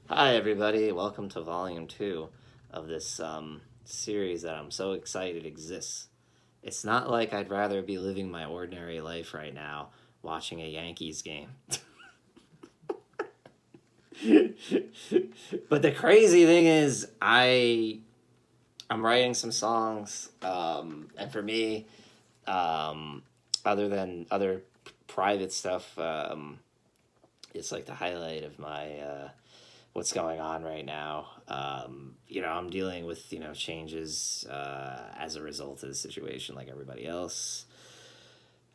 Hi, everybody. Welcome to Volume 2 of this series that I'm so excited exists. It's not like I'd rather be living my ordinary life right now watching a Yankees game. But the crazy thing is, I'm writing some songs, and for me, um, other than other private stuff, it's like the highlight of my what's going on right now. I'm dealing with changes as a result of the situation, like everybody else.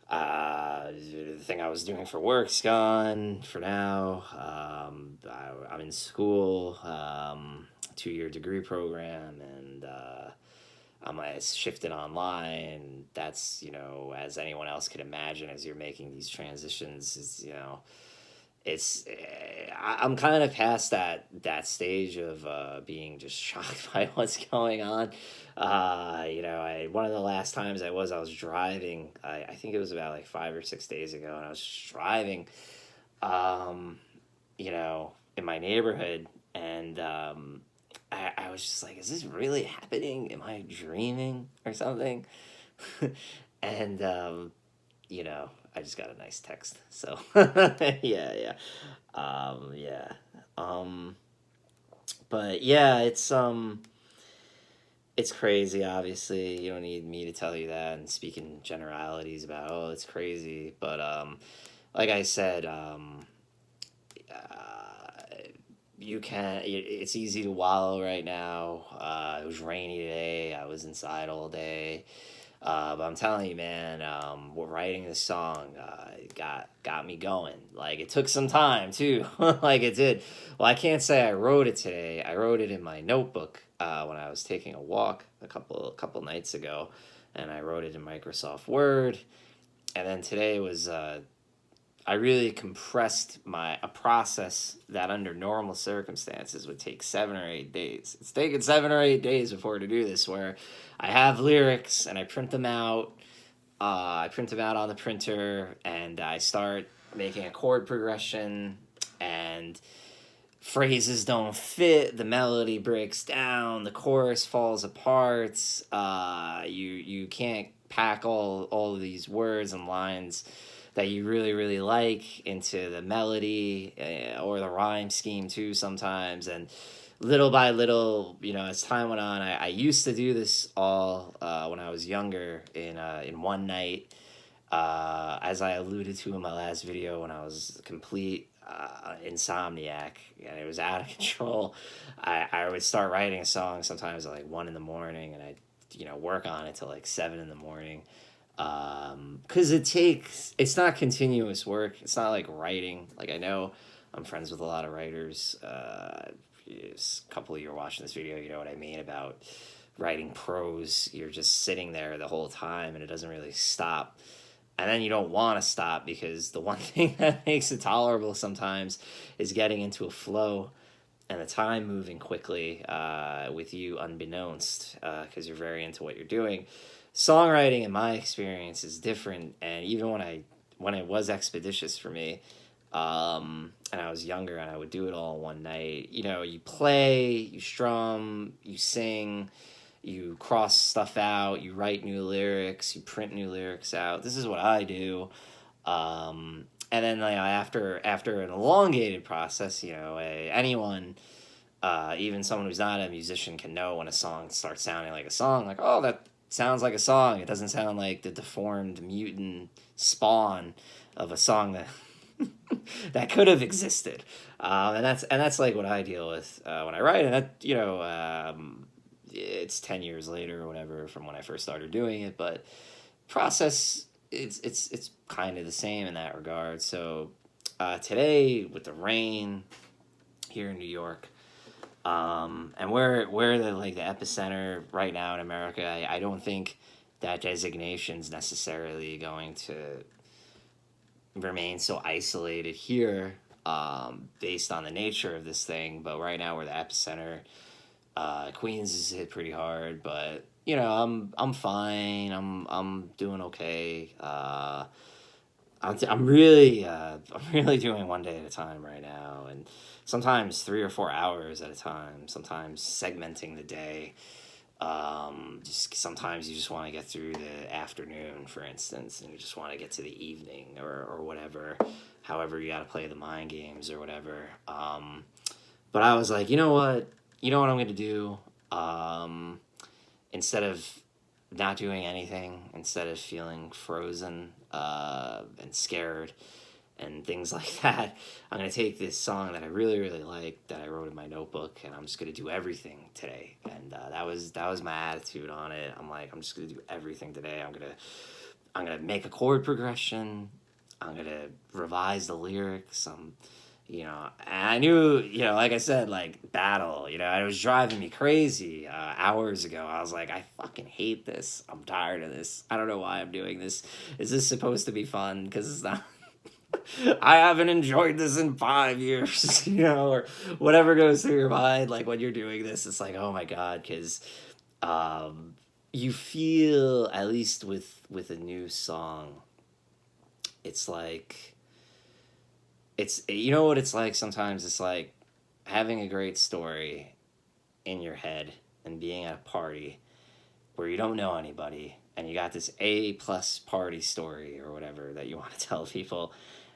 The thing I was doing for work's gone for now. I'm in school, 2-year degree program, and I'm shifted online. That's as anyone else could imagine, as you're making these transitions, is it's I'm kind of past that stage of being just shocked by what's going on. I one of the last times I was driving. I think it was about like 5 or 6 days ago, and I was driving, um, in my neighborhood, and I was just like, "Is this really happening? Am I dreaming or something?" and I just got a nice text. So yeah, yeah. Yeah. Um, but yeah, it's crazy. Obviously, you don't need me to tell you that and speak in generalities about it's crazy. But like I said, uh, it's easy to wallow right now. It was rainy today. I was inside all day. But I'm telling you, man, writing this song got me going. Like it took some time too, like it did. Well, I can't say I wrote it today. I wrote it in my notebook when I was taking a walk a couple nights ago, and I wrote it in Microsoft Word. And then today was I really compressed a process that under normal circumstances would take 7 or 8 days. It's taken 7 or 8 days before to do this, where I have lyrics and I print them out. I print them out on the printer and I start making a chord progression, and phrases don't fit, the melody breaks down, the chorus falls apart. You can't pack all of these words and lines that you really really like into the melody, or the rhyme scheme too sometimes. And little by little, as time went on, I used to do this all when I was younger in one night, as I alluded to in my last video, when I was a complete insomniac and it was out of control. I would start writing a song sometimes at like 1 in the morning, and I'd work on it till like 7 in the morning. Because it's not continuous work. It's not like writing. Like I know I'm friends with a lot of writers. A couple of you are watching this video, you know what I mean about writing prose. You're just sitting there the whole time and it doesn't really stop, and then you don't want to stop, because the one thing that makes it tolerable sometimes is getting into a flow and the time moving quickly, with you unbeknownst, because you're very into what you're doing. Songwriting, in my experience, is different, and even when it was expeditious for me, and I was younger and I would do it all in one night. You play, you strum, you sing, you cross stuff out, you write new lyrics, you print new lyrics out. This is what I do. And then after an elongated process, anyone, even someone who's not a musician, can know when a song starts sounding like a song. Like, oh, that sounds like a song. It doesn't sound like the deformed mutant spawn of a song that that could have existed. And that's like what I deal with when I write. And that it's 10 years later or whatever from when I first started doing it, but process, it's kind of the same in that regard. So today with the rain here in New York, and we're the epicenter right now in America. I don't think that designation's necessarily going to remain so isolated here, based on the nature of this thing. But right now we're the epicenter. Queens is hit pretty hard, but I'm fine. I'm doing okay. I'm really I'm really doing one day at a time right now, and sometimes 3 or 4 hours at a time. Sometimes segmenting the day. Just sometimes you just want to get through the afternoon, for instance, and you just want to get to the evening or whatever. However, you got to play the mind games or whatever. But I was like, you know what? You know what I'm gonna do? Um, Instead of not doing anything, instead of feeling frozen and scared and things like that, I'm gonna take this song that I really really like that I wrote in my notebook, and I'm just gonna do everything today. And that was my attitude on it. I'm like, I'm just gonna do everything today. I'm gonna make a chord progression. I'm gonna revise the lyrics. And I knew, like I said, like battle, it was driving me crazy hours ago. I was like, I fucking hate this. I'm tired of this. I don't know why I'm doing this. Is this supposed to be fun? Because it's not. I haven't enjoyed this in 5 years, or whatever goes through your mind. Like when you're doing this, it's like, oh my God, because um, you feel, at least with a new song, it's like what it's like sometimes. It's like having a great story in your head and being at a party where you don't know anybody and you got this A+ party story or whatever that you want to tell people,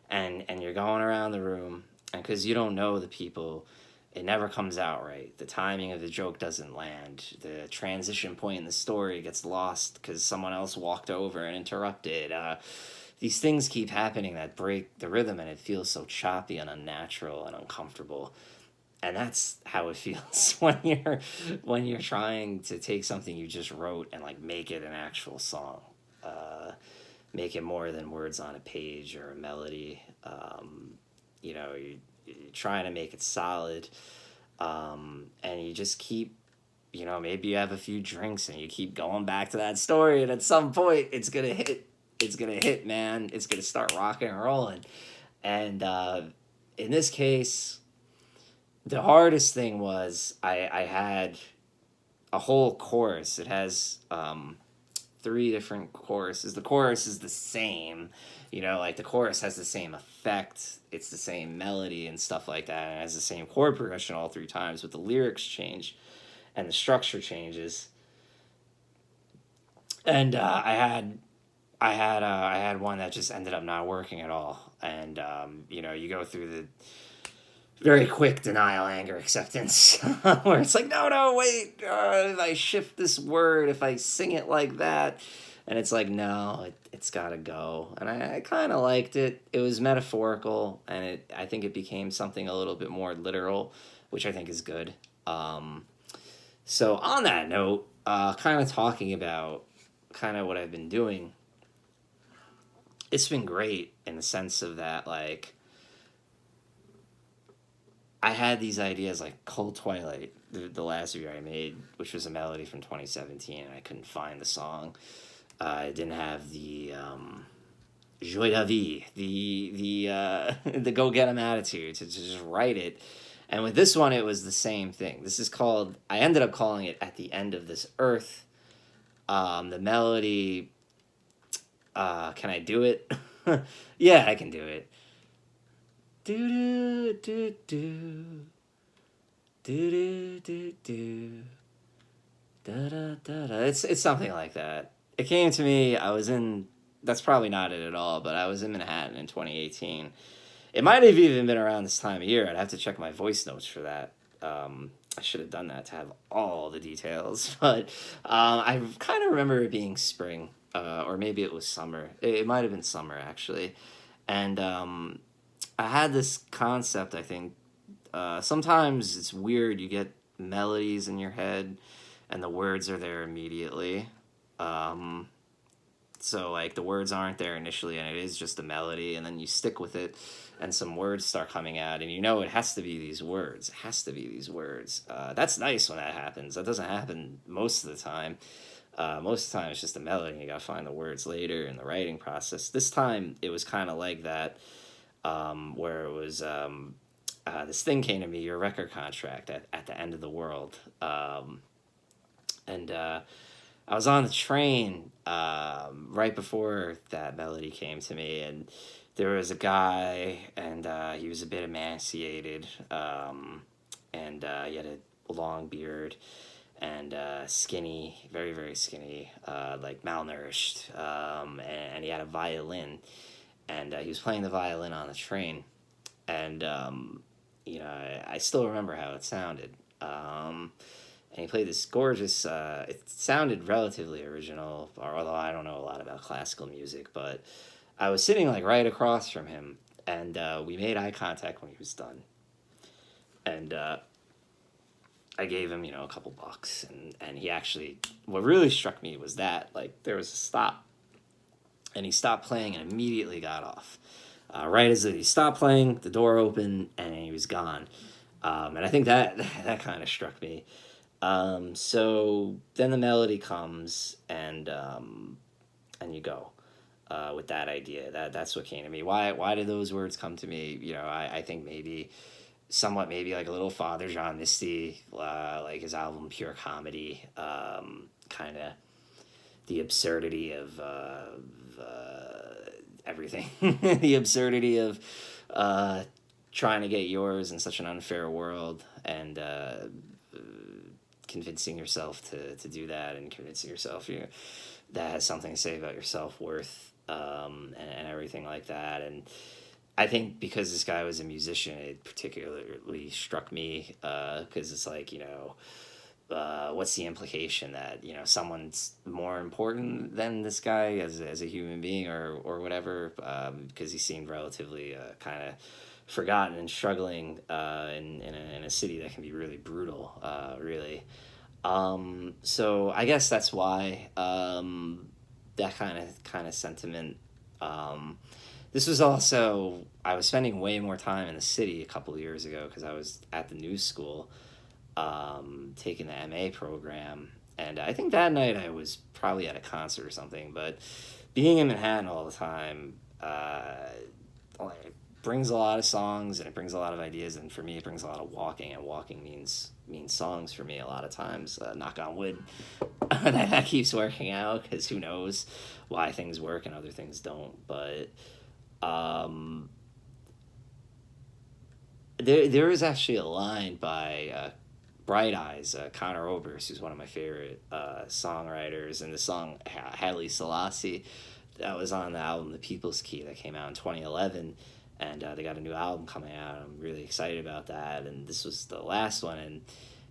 and you're going around the room, and because you don't know the people, it never comes out right. The timing of the joke doesn't land. The transition point in the story gets lost because someone else walked over and interrupted. These things keep happening that break the rhythm, and it feels so choppy and unnatural and uncomfortable. And that's how it feels when you're trying to take something you just wrote and like make it an actual song. uh, Make it more than words on a page or a melody. You're trying to make it solid, and you just keep, maybe you have a few drinks and you keep going back to that story, and at some point it's gonna hit. It's gonna hit, man. It's gonna start rocking and rolling. And in this case, the hardest thing was I had a whole chorus. It has three different choruses. The chorus is the same, like the chorus has the same effect. It's the same melody and stuff like that. And it has the same chord progression all three times, but the lyrics change and the structure changes. And I had one that just ended up not working at all. And you go through the very quick denial, anger, acceptance, where it's like, no, no, wait, if I shift this word, if I sing it like that, and it's like, no, it's gotta go. And I kind of liked it. It was metaphorical, and I think it became something a little bit more literal, which I think is good. Um, so on that note, kind of talking about kind of what I've been doing, it's been great in the sense of that, like, I had these ideas like Cold Twilight, the last video I made, which was a melody from 2017, and I couldn't find the song. I didn't have the joie de vie, the go get 'em attitude to just write it. And with this one, it was the same thing. This is called. I ended up calling it "At the End of This Earth." The melody. Can I do it? Yeah, I can do it. Do do do do. Do do do do. Da da da da. It's something like that. It came to me. I was in. That's probably not it at all. But I was in Manhattan in 2018. It might have even been around this time of year. I'd have to check my voice notes for that. I should have done that to have all the details. But I kind of remember it being spring, or maybe it was summer. It might have been summer actually, and I had this concept. I think sometimes it's weird. You get melodies in your head, and the words are there immediately. Um, so like the words aren't there initially, and it is just a melody, and then you stick with it, and some words start coming out, and it has to be these words. It has to be these words. That's nice when that happens. That doesn't happen most of the time. Most of the time, it's just a melody. You gotta find the words later in the writing process. This time, it was kind of like that, where it was. This thing came to me, your record contract at the end of the world. And I was on the train right before that melody came to me, and there was a guy, and he was a bit emaciated, and he had a long beard, and skinny, very, very skinny, like malnourished, and he had a violin, and he was playing the violin on the train, and I still remember how it sounded. And he played this gorgeous. It sounded relatively original, although I don't know a lot about classical music. But I was sitting like right across from him, and we made eye contact when he was done. And I gave him, a couple bucks, and he actually. What really struck me was that like there was a stop, and he stopped playing and immediately got off. Right as he stopped playing, the door opened and he was gone. And I think that that kind of struck me. So then the melody comes, and you go with that idea. That's what came to me. Why did those words come to me? I think maybe somewhat maybe like a little Father John Misty, like his album Pure Comedy, kind of the absurdity of everything, the absurdity of trying to get yours in such an unfair world, and convincing yourself to do that, and convincing yourself that has something to say about your self-worth, and everything like that. And I think because this guy was a musician, it particularly struck me, because it's like, what's the implication that someone's more important than this guy as a human being, or whatever, because he seemed relatively kind of forgotten and struggling in a city that can be really brutal, really. So I guess that's why, that kind of sentiment. This was also, I was spending way more time in the city a couple of years ago because I was at the new school, taking the MA program. And I think that night I was probably at a concert or something. But being in Manhattan all the time, it brings a lot of songs, and it brings a lot of ideas. And for me, it brings a lot of walking. And walking means songs for me a lot of times. Knock on wood, that keeps working out, because who knows why things work and other things don't. But there is actually a line by Bright Eyes, Conor Oberst, who's one of my favorite songwriters, and the song Haile Selassie, that was on the album The People's Key that came out in 2011, and they got a new album coming out. I'm really excited about that, and this was the last one, and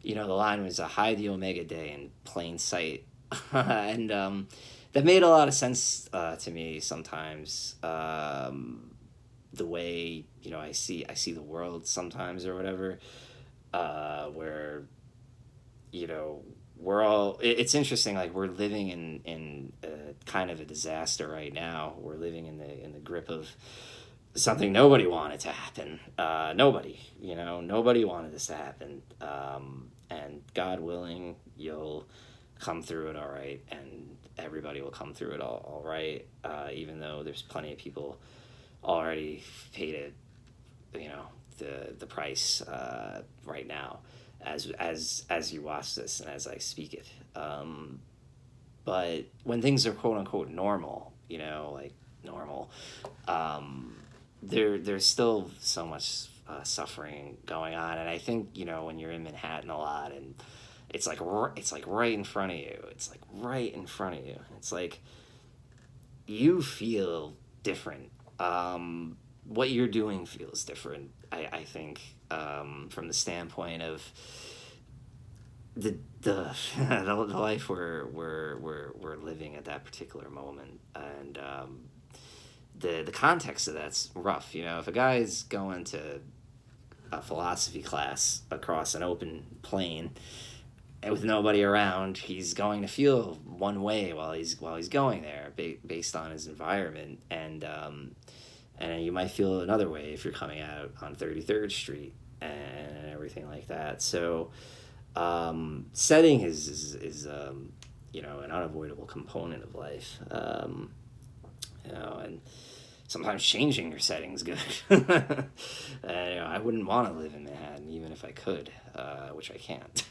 the line was, hide the Omega Day in plain sight, and that made a lot of sense to me sometimes. The way I see the world sometimes, or whatever, where we're all, it's interesting, like we're living in kind of a disaster right now. We're living in the grip of something nobody wanted to happen. Nobody wanted this to happen, and God willing, you'll come through it all right, and everybody will come through it all right, even though there's plenty of people already paid it, the price right now, as you watch this and as I speak it. But when things are quote unquote normal, like normal, there's still so much suffering going on, and I think when you're in Manhattan a lot, and it's like right in front of you. It's like right in front of you. It's like you feel different. What you're doing feels different. I think, from the standpoint of the the life we're living at that particular moment, and the context of that's rough. If a guy's going to a philosophy class across an open plain and with nobody around, he's going to feel one way while he's going there, based on his environment, and you might feel another way if you're coming out on 33rd Street and everything like that. So setting is an unavoidable component of life, and sometimes changing your setting's good. I wouldn't want to live in Manhattan even if I could, which I can't.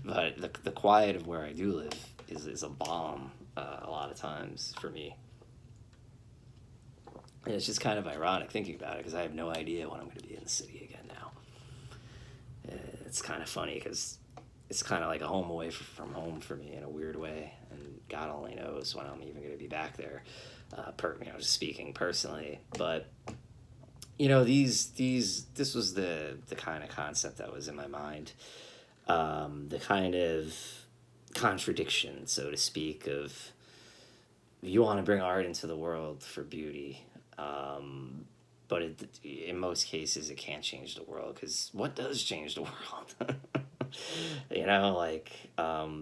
But the quiet of where I do live is a balm a lot of times for me. And it's just kind of ironic thinking about it because I have no idea when I'm going to be in the city again now. It's kind of funny because it's kind of like a home away from home for me in a weird way, and God only knows when I'm even going to be back there. Just speaking personally, but this was the kind of concept that was in my mind, the kind of contradiction, so to speak, of you want to bring art into the world for beauty, but in most cases it can't change the world, because what does change the world?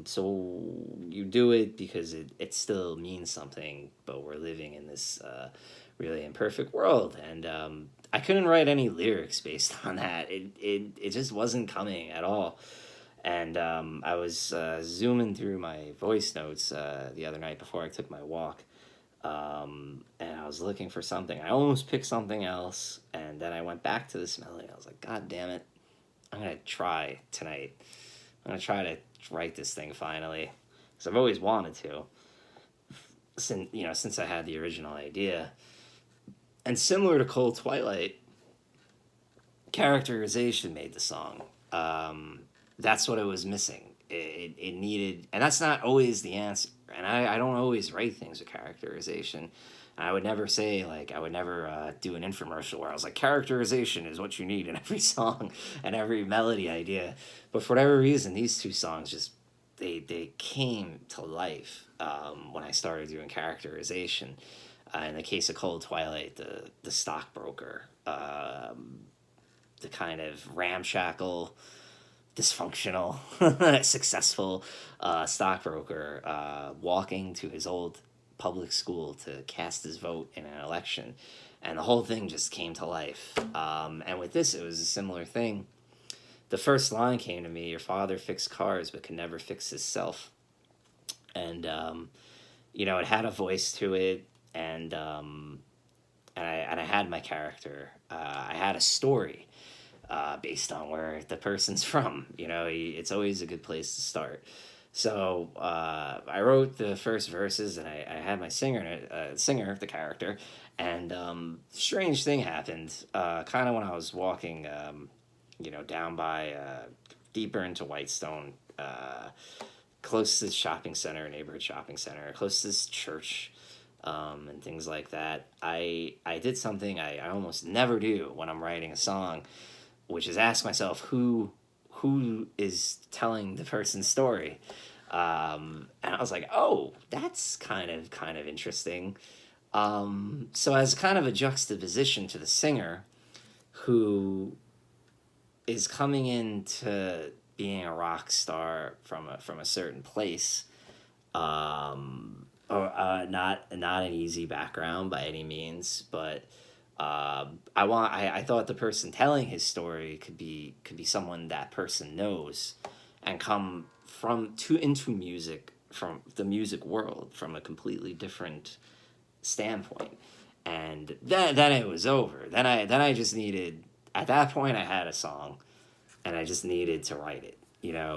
So you do it because it still means something, but we're living in this really imperfect world, and I couldn't write any lyrics based on that. It just wasn't coming at all. And I was zooming through my voice notes the other night before I took my walk, and I was looking for something. I almost picked something else, and then I went back to this melody. I was like, God damn it, I'm gonna try tonight. I'm gonna try to write this thing finally, because I've always wanted to. Since I had the original idea, and similar to Cold Twilight, characterization made the song. That's what it was missing. It needed, and that's not always the answer. And I don't always write things with characterization. I would never say, I would never do an infomercial where I was like, characterization is what you need in every song and every melody idea. But for whatever reason, these two songs just, they came to life when I started doing characterization. In the case of Cold Twilight, the stockbroker, the kind of ramshackle, dysfunctional, successful stockbroker walking to his old public school to cast his vote in an election. And the whole thing just came to life. And with this, it was a similar thing. The first line came to me: your father fixed cars but could never fix himself. And, it had a voice to it. And I had my character. I had a story based on where the person's from. It's always a good place to start. So I wrote the first verses, and I had my singer, the character, and strange thing happened. Kind of when I was walking, down by deeper into Whitestone, close to this neighborhood shopping center, close to this church. And things like that. I did something I almost never do when I'm writing a song, which is ask myself who is telling the person's story. And I was like, oh, that's kind of interesting. So as kind of a juxtaposition to the singer, who is coming into being a rock star from a certain place, not an easy background by any means, but I thought the person telling his story could be someone that person knows, and come into music from the music world from a completely different standpoint. And then it was over. Then I just needed, at that point I had a song, and I just needed to write it.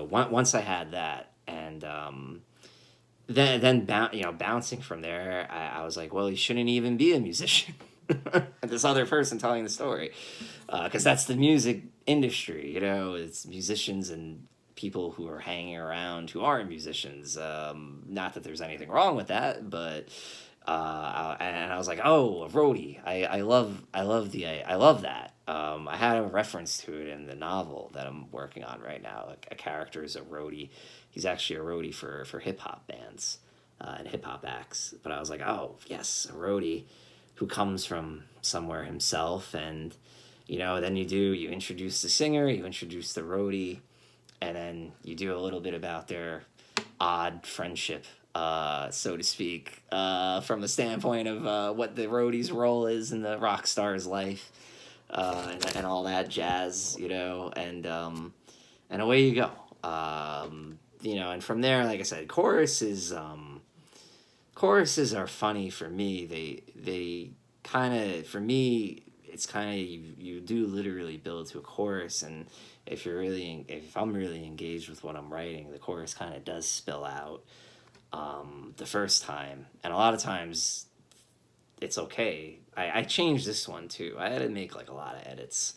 Once I had that, and then bouncing from there, I was like, well, you shouldn't even be a musician. This other person telling the story, because that's the music industry. It's musicians and people who are hanging around who aren't musicians. Not that there's anything wrong with that, but and I was like, oh, a roadie. I love that. I had a reference to it in the novel that I'm working on right now. A character is a roadie. He's actually a roadie for hip hop bands and hip hop acts. But I was like, oh yes, a roadie who comes from somewhere himself. And then you introduce the singer, you introduce the roadie, and then you do a little bit about their odd friendship, so to speak, from the standpoint of what the roadie's role is in the rock star's life, and all that jazz, and away you go. And from there, like I said, choruses are funny for me. They kind of, for me, it's kind of you do literally build to a chorus, and if I'm really engaged with what I'm writing, the chorus kind of does spill out the first time, and a lot of times it's okay. I changed this one too. I had to make like a lot of edits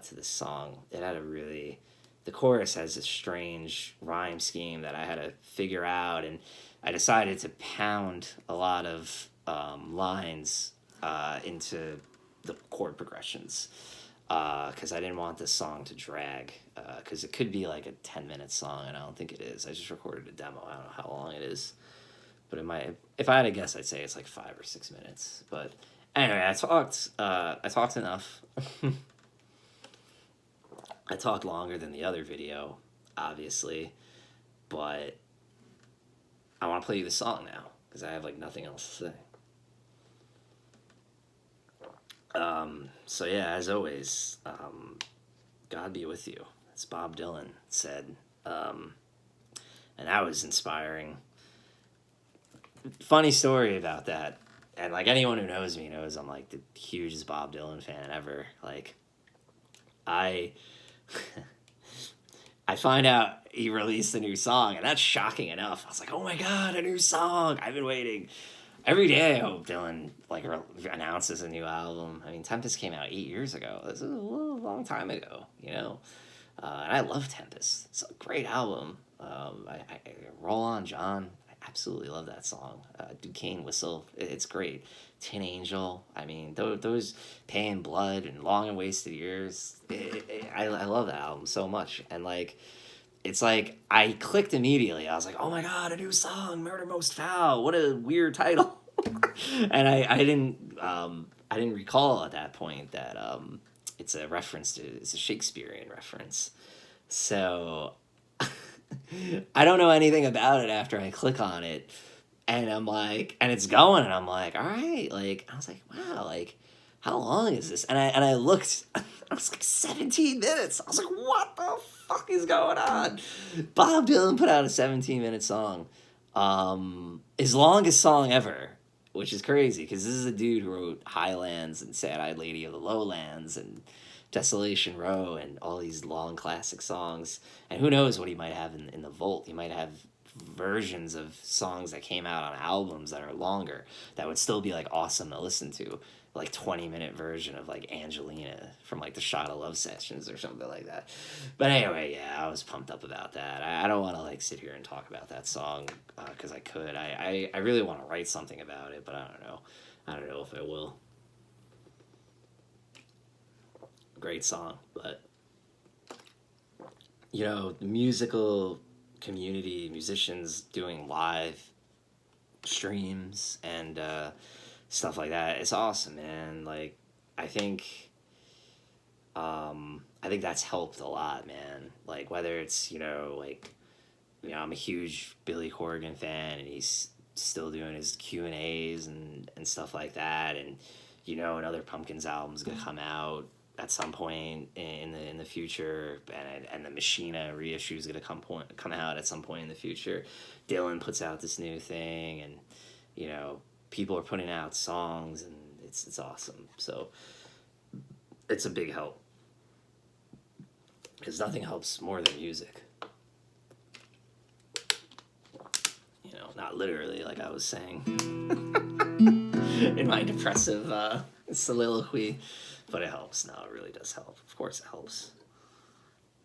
to this song. It had a really, the chorus has a strange rhyme scheme that I had to figure out, and I decided to pound a lot of lines into the chord progressions because I didn't want this song to drag because it could be like a 10-minute song, and I don't think it is. I just recorded a demo. I don't know how long it is, but it might. If I had to guess, I'd say it's like 5 or 6 minutes. But anyway, I talked enough. I talked longer than the other video, obviously, but I want to play you the song now because I have like nothing else to say. So yeah, as always, God be with you, as Bob Dylan said, and that was inspiring. Funny story about that, and like anyone who knows me knows I'm like the hugest Bob Dylan fan ever. Like, I find out he released a new song, and that's shocking enough. I was like, oh my god, a new song! I've been waiting. Every day I hope Dylan like announces a new album. I mean, Tempest came out 8 years ago. This is a long time ago, you know. And I love Tempest. It's a great album. I Roll On John. I absolutely love that song. Duquesne Whistle. It's great. Tin Angel. I mean, those Pain Blood and Long and Wasted Years. I love that album so much. And like, it's like I clicked immediately. I was like, "Oh my god, a new song, Murder Most Foul! What a weird title!" And I didn't recall at that point that it's a Shakespearean reference. So I don't know anything about it after I click on it, and I'm like, and it's going, and I'm like, all right, like I was like, wow, like how long is this? And I looked, I was like 17 minutes. I was like, what the fuck is going on? Bob Dylan put out a 17-minute song, his longest song ever, which is crazy because this is a dude who wrote Highlands and Sad Eyed Lady of the Lowlands and Desolation Row and all these long classic songs. And who knows what he might have in the vault. He might have versions of songs that came out on albums that are longer that would still be like awesome to listen to, like 20-minute version of like Angelina from like the Shot of Love sessions or something like that. But anyway, yeah, I was pumped up about that. I don't want to like sit here and talk about that song because I could. I really want to write something about it, but I don't know. I don't know if I will. Great song, but you know, the musical community, musicians doing live streams and stuff like that, it's awesome, man. Like, I think that's helped a lot, man. Like, whether it's, you know, like, you know, I'm a huge Billy Corgan fan, and he's still doing his Q&As and stuff like that, and you know, another Pumpkins album's gonna come out at some point in the future, and the Machina reissue is gonna come out at some point in the future. Dylan puts out this new thing, and you know, people are putting out songs, and it's awesome. So it's a big help because nothing helps more than music. You know, not literally, like I was saying in my depressive soliloquy. But it helps. No, it really does help. Of course it helps.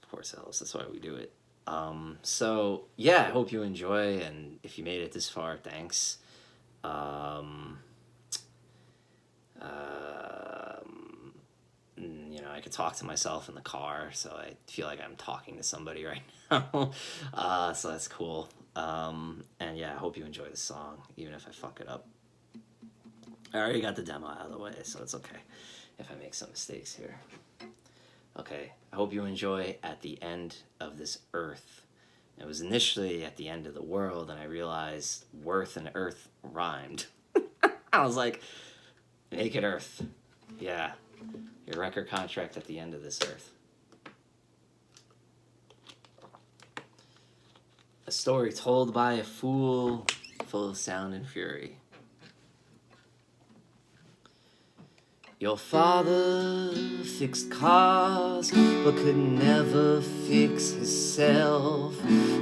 Of course it helps. That's why we do it. So, yeah, I hope you enjoy. And if you made it this far, thanks. You know, I could talk to myself in the car. So I feel like I'm talking to somebody right now. So that's cool. And yeah, I hope you enjoy the song, even if I fuck it up. I already got the demo out of the way, so it's okay if I make some mistakes here. Okay, I hope you enjoy At the End of This Earth. It was initially At the End of the World, and I realized worth and earth rhymed. I was like, make it earth. Yeah, your record contract at the end of this earth. A story told by a fool, full of sound and fury. Your father fixed cars, but could never fix himself.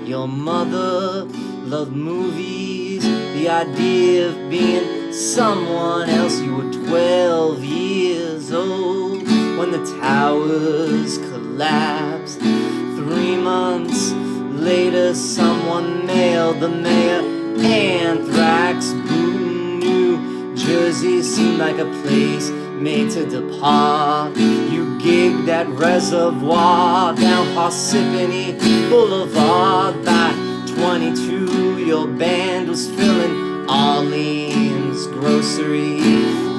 Your mother loved movies, the idea of being someone else. You were 12 years old when the towers collapsed. 3 months later, someone mailed the mayor anthrax. Boone, New Jersey seemed like a place made to depart. You gigged at Reservoir down Parsippany Boulevard. By 22, your band was filling Arlene's grocery.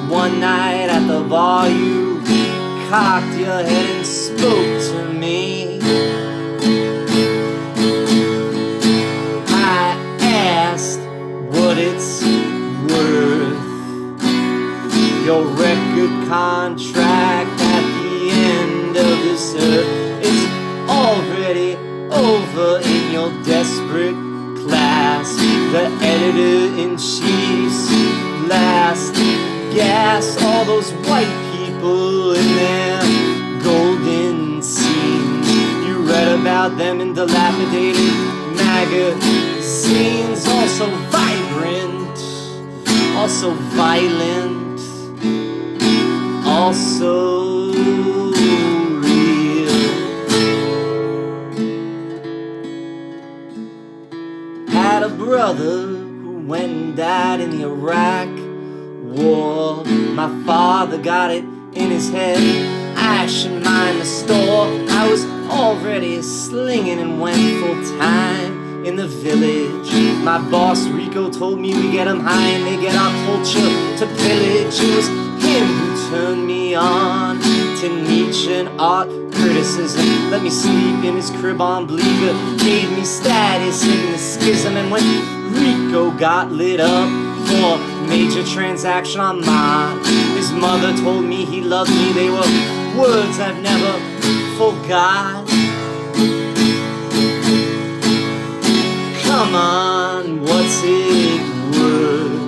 One night at the bar, you cocked your head and spoke to me. I asked what it's worth. Your record contract at the end of this earth, it's already over in your desperate class. The editor-in-chief's last gasp. All those white people in their golden scenes, you read about them in dilapidated magazines. Also vibrant, also violent, also real. Had a brother who went and died in the Iraq War. My father got it in his head I shouldn't mind the store. I was already slinging and went full time in the village. My boss Rico told me we get 'em high and they get our culture to pillage. It was him who turned me on to Nietzsche and art criticism. Let me sleep in his crib on Bleecker, gave me status in the schism. And when Rico got lit up for major transaction on mine, his mother told me he loved me. They were words I've never forgot. Come on, what's it worth?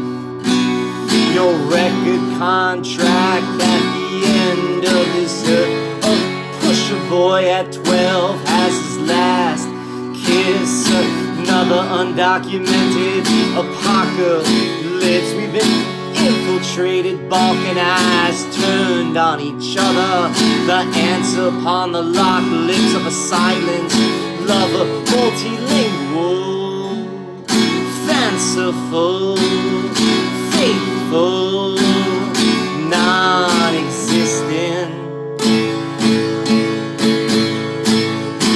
Your record contract at the end of this earth. A pusher boy at 12 has his last kiss. Another undocumented apocalypse. We've been infiltrated, balkan eyes turned on each other. The answer upon the locked lips of a silent lover. Multilingual, fanciful, faithful, non-existent.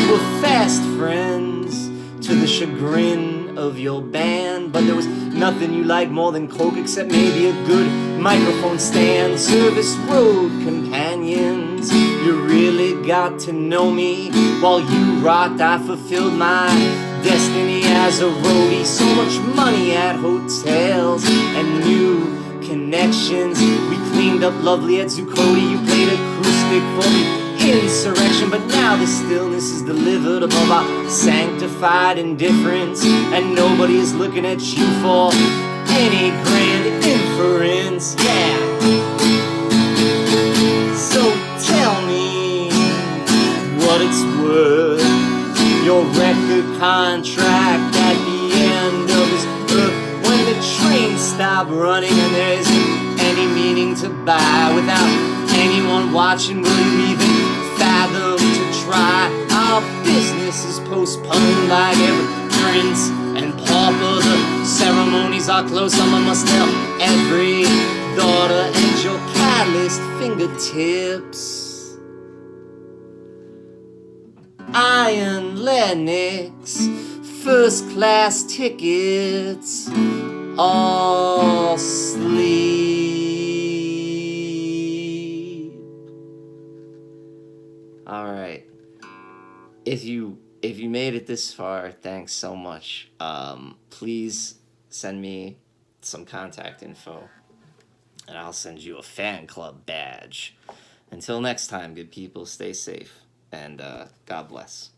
We're fast friends to the chagrin of your band, but there was nothing you liked more than coke except maybe a good microphone stand. Service road companions, you really got to know me. While you rocked, I fulfilled my destiny as a roadie. So much money at hotels and new connections. We cleaned up lovely at Zuccotti. You played acoustic for the insurrection, but now the stillness is delivered above our sanctified indifference, and nobody is looking at you for any grand inference. Yeah. So tell me what it's worth. Your record contract at the end of this earth. When the trains stop running and there isn't any meaning to buy, without anyone watching, will you even fathom to try? Our business is postponed like every prince and pauper. The ceremonies are close. Someone must tell every daughter, and your calloused fingertips. Iron Lennox, first class tickets, all sleep. All right. If you made it this far, thanks so much. Please send me some contact info, and I'll send you a fan club badge. Until next time, good people, stay safe, and God bless.